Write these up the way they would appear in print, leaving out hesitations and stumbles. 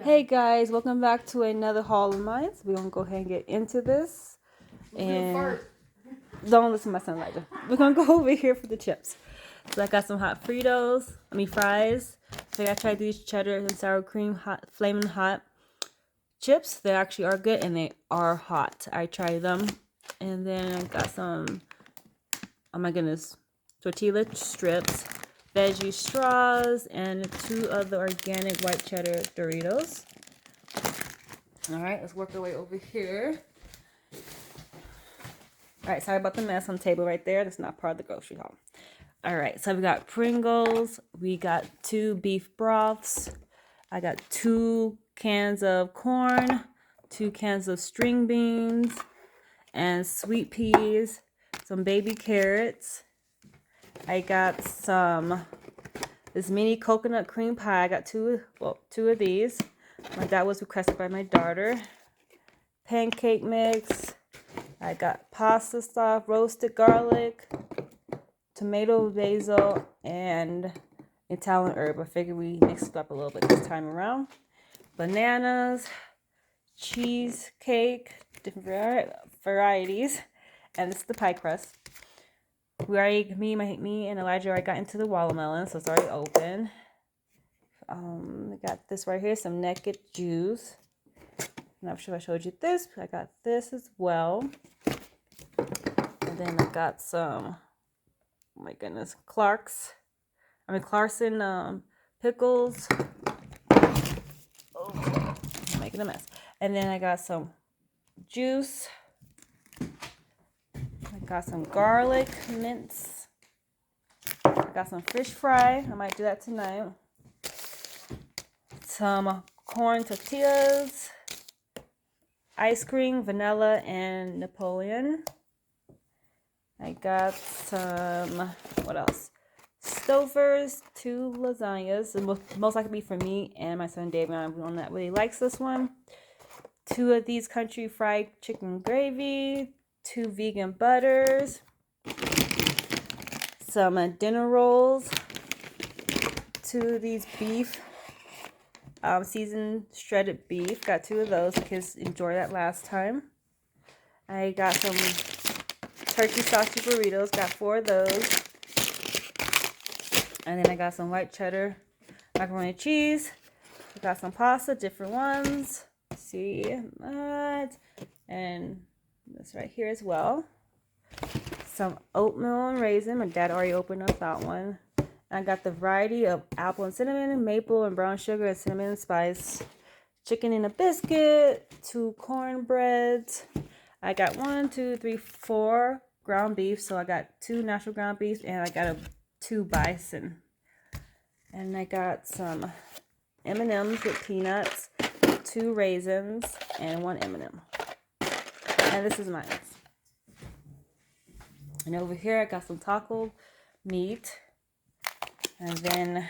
Hey guys, welcome back to another haul of mine. So we're gonna go ahead and get into this. And don't listen to my son Elijah. We're gonna go over here for the chips. So I got some hot fries. So I tried these cheddar and sour cream hot flaming hot chips. They actually are good and they are hot. I tried them. And then I got some, oh my goodness, tortilla strips, veggie straws, and 2 of the organic white cheddar Doritos. All right, let's work our way over here. All right, sorry about the mess on the table right there. That's not part of the grocery haul. All right, so we got Pringles. We got 2 beef broths. I got 2 cans of corn, 2 cans of string beans, and sweet peas, some baby carrots. I got this mini coconut cream pie. I got two of these. That was requested by my daughter. Pancake mix. I got pasta sauce, roasted garlic, tomato, basil, and Italian herb. I figured we mixed it up a little bit this time around. Bananas, cheesecake, different varieties, and this is the pie crust. Me and Elijah already got into the watermelon, so it's already open. I got this right here, some naked juice. I'm not sure if I showed you this, but I got this as well. And then I got some, oh my goodness, Clarkson pickles. Oh, I'm making a mess. And then I got some juice. I got some garlic mince. I got some fish fry. I might do that tonight. Some corn tortillas, ice cream, vanilla, and Napoleon. I got some, what else? Stouffer's, 2 lasagnas. And most likely be for me and my son David. I'm one that really likes this one. 2 of these country fried chicken gravy, 2 vegan butters, some dinner rolls, 2 of these beef seasoned shredded beef. Got 2 of those. Kids enjoyed that last time. I got some turkey sausage burritos. Got 4 of those. And then I got some white cheddar macaroni and cheese. I got some pasta, different ones. See that. And this right here as well. Some oatmeal and raisin. My dad already opened up that one. I got the variety of apple and cinnamon, maple and brown sugar and cinnamon and spice. Chicken in a biscuit, 2 cornbreads. I got 4 ground beef. So I got 2 natural ground beef and I got 2 bison. And I got some M&Ms with peanuts, 2 raisins, and 1 M&M. And this is mine. And over here I got some taco meat. And then,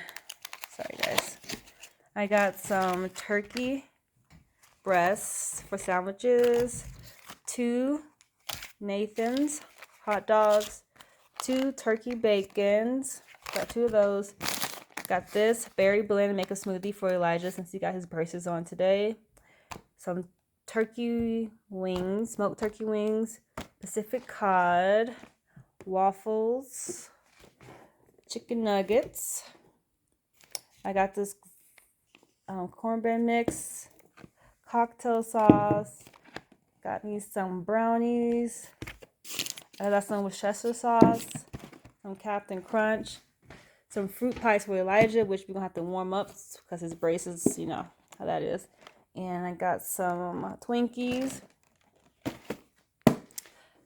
sorry guys, I got some turkey breasts for sandwiches, 2 Nathan's hot dogs, 2 turkey bacons, got 2 of those. Got this berry blend to make a smoothie for Elijah since he got his braces on today. Some turkey wings, smoked turkey wings, Pacific cod, waffles, chicken nuggets. I got this cornbread mix, cocktail sauce. Got me some brownies. I got some Worcester sauce, some Captain Crunch, some fruit pies for Elijah, which we're gonna have to warm up because his braces, you know how that is. And I got some Twinkies.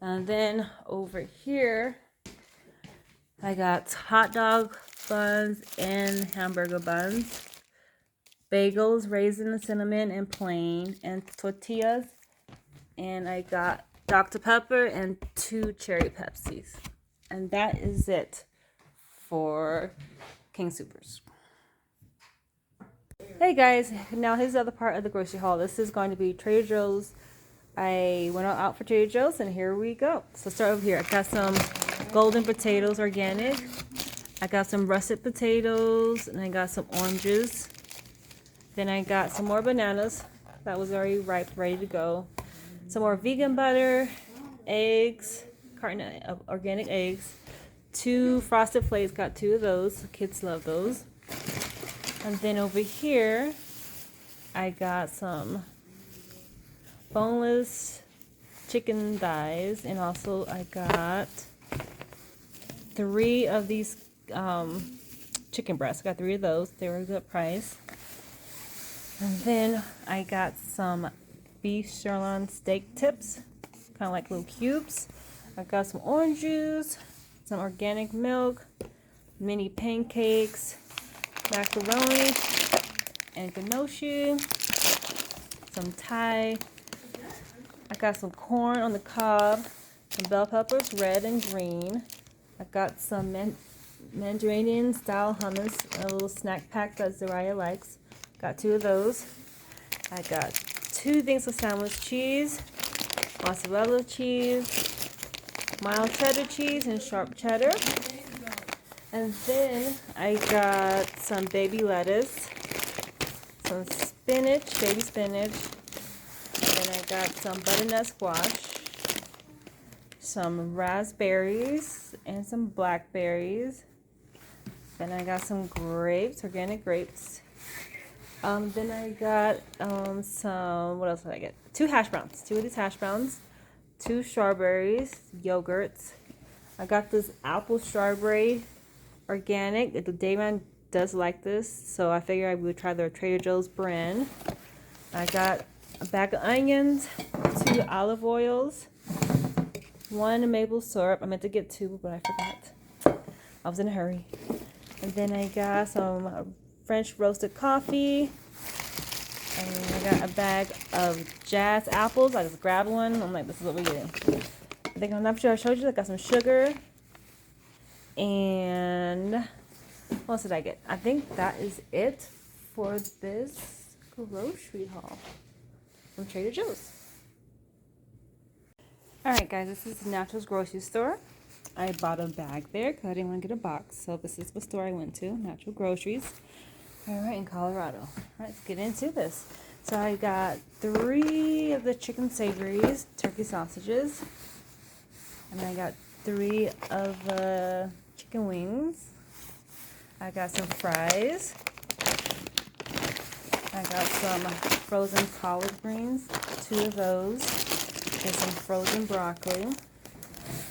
And then over here, I got hot dog buns and hamburger buns, bagels, raisin, cinnamon, and plain, and tortillas. And I got Dr. Pepper and 2 cherry Pepsis. And that is it for King Soopers. Hey guys, now here's the other part of the grocery haul. This is going to be Trader Joe's. I went out for Trader Joe's and here we go. So start over here. I got some golden potatoes, organic. I got some russet potatoes and I got some oranges. Then I got some more bananas that was already ripe, ready to go. Some more vegan butter, eggs, carton of organic eggs, 2 Frosted Flakes, got 2 of those. Kids love those. And then over here, I got some boneless chicken thighs, and also I got 3 of these chicken breasts. I got 3 of those. They were a good price. And then I got some beef sirloin steak tips, kind of like little cubes. I got some orange juice, some organic milk, mini pancakes, macaroni and ganache, some Thai. I got some corn on the cob, some bell peppers, red and green. I got some Mediterranean style hummus, a little snack pack that Zariah likes. Got 2 of those. I got 2 things of sandwich cheese, mozzarella cheese, mild cheddar cheese, and sharp cheddar. And then I got some baby lettuce, some spinach, baby spinach. Then I got some butternut squash, some raspberries, and some blackberries. Then I got some grapes, organic grapes. Then I got some, what else did I get? 2 hash browns, 2 of these hash browns, 2 strawberries, yogurts. I got this apple strawberry organic. The Dayman does like this, so I figured I would try their Trader Joe's brand. I got a bag of onions, 2 olive oils, 1 maple syrup. I meant to get 2, but I forgot. I was in a hurry. And then I got some French roasted coffee. And I got a bag of Jazz apples. I just grabbed one. I'm like, this is what we're getting. I think I'm not sure I showed you. I got some sugar. And what else did I get? I think that is it for this grocery haul from Trader Joe's. Alright guys, this is Naturals grocery store. I bought a bag there because I didn't want to get a box. So this is the store I went to, Natural Groceries. Alright, in Colorado. Alright, let's get into this. So I got 3 of the chicken savories, turkey sausages. And I got 3 of the chicken wings. I got some fries. I got some frozen collard greens, 2 of those. And some frozen broccoli.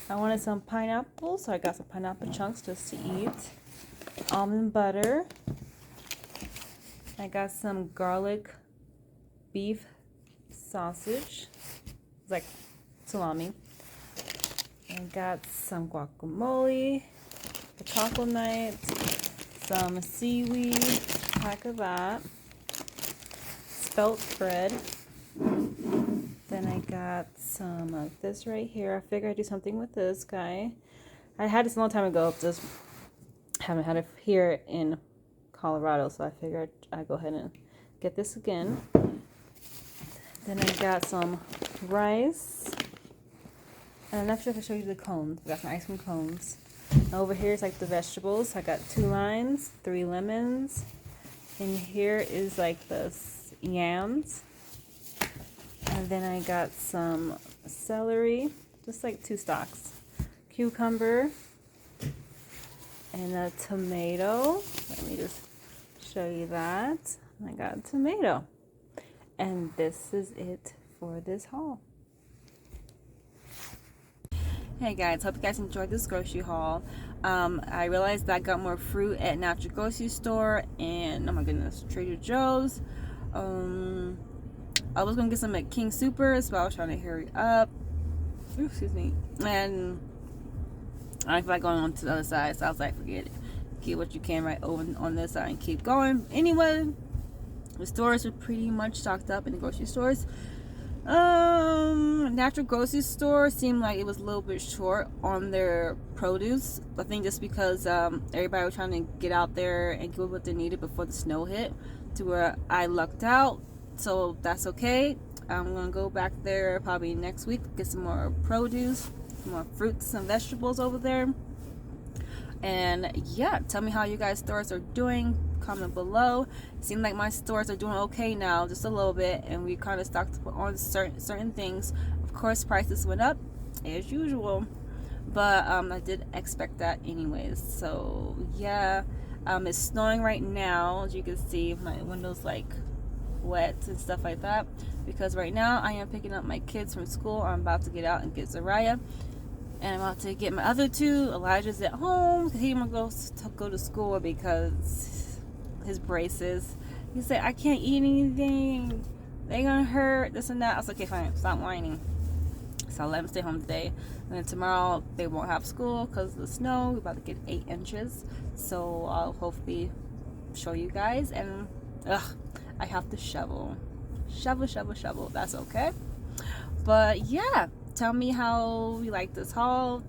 I wanted some pineapple, so I got some pineapple chunks just to eat. Almond butter. I got some garlic beef sausage. It's like salami. I got some guacamole, the taco night, some seaweed, pack of that, spelt bread. Then I got some of this right here. I figured I'd do something with this guy. I had this a long time ago, just haven't had it here in Colorado, so I figured I'd go ahead and get this again. Then I got some rice. And I'm not sure if I showed you the cones. I got some ice cream cones. And over here is like the vegetables. I got 2 limes, 3 lemons. And here is like the yams. And then I got some celery, just like 2 stalks. Cucumber. And a tomato. Let me just show you that. I got a tomato. And this is it for this haul. Hey guys, hope you guys enjoyed this grocery haul. I realized that I got more fruit at Natural Grocery Store and, oh my goodness, Trader Joe's. I was gonna get some at King Soopers, but I was trying to hurry up. Ooh, excuse me. And I feel like going on to the other side, so I was like, forget it. Get what you can right over on this side and keep going. Anyway, the stores are pretty much stocked up in the grocery stores. Natural Grocery Store seemed like it was a little bit short on their produce. I think just because everybody was trying to get out there and get what they needed before the snow hit, to where I lucked out. So that's okay. I'm gonna go back there probably next week, get some more produce, some more fruits and vegetables over there. And yeah, tell me how you guys stores are doing. comment below. It seems like my stores are doing okay now, just a little bit, and we kind of stocked on certain things. Of course, prices went up as usual, but I did expect that anyways. So yeah, it's snowing right now. As you can see, my window's like wet and stuff like that, because right now I am picking up my kids from school. I'm about to get out and get Zariah, and I'm about to get my other two. Elijah's at home because he wants to go to school because his braces. He said, I can't eat anything, they gonna hurt, this and that. I was like, okay, fine, stop whining. So I'll let him stay home today, and then tomorrow they won't have school because of the snow. We're about to get 8 inches, so I'll hopefully show you guys. And I have to shovel. That's okay. But yeah, tell me how you like this haul.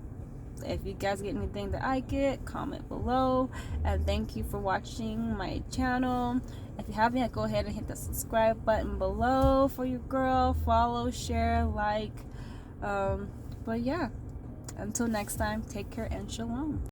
If you guys get anything that I get, comment below. And thank you for watching my channel. If you haven't, go ahead and hit the subscribe button below for your girl. Follow, share, like. But yeah, until next time, take care and shalom.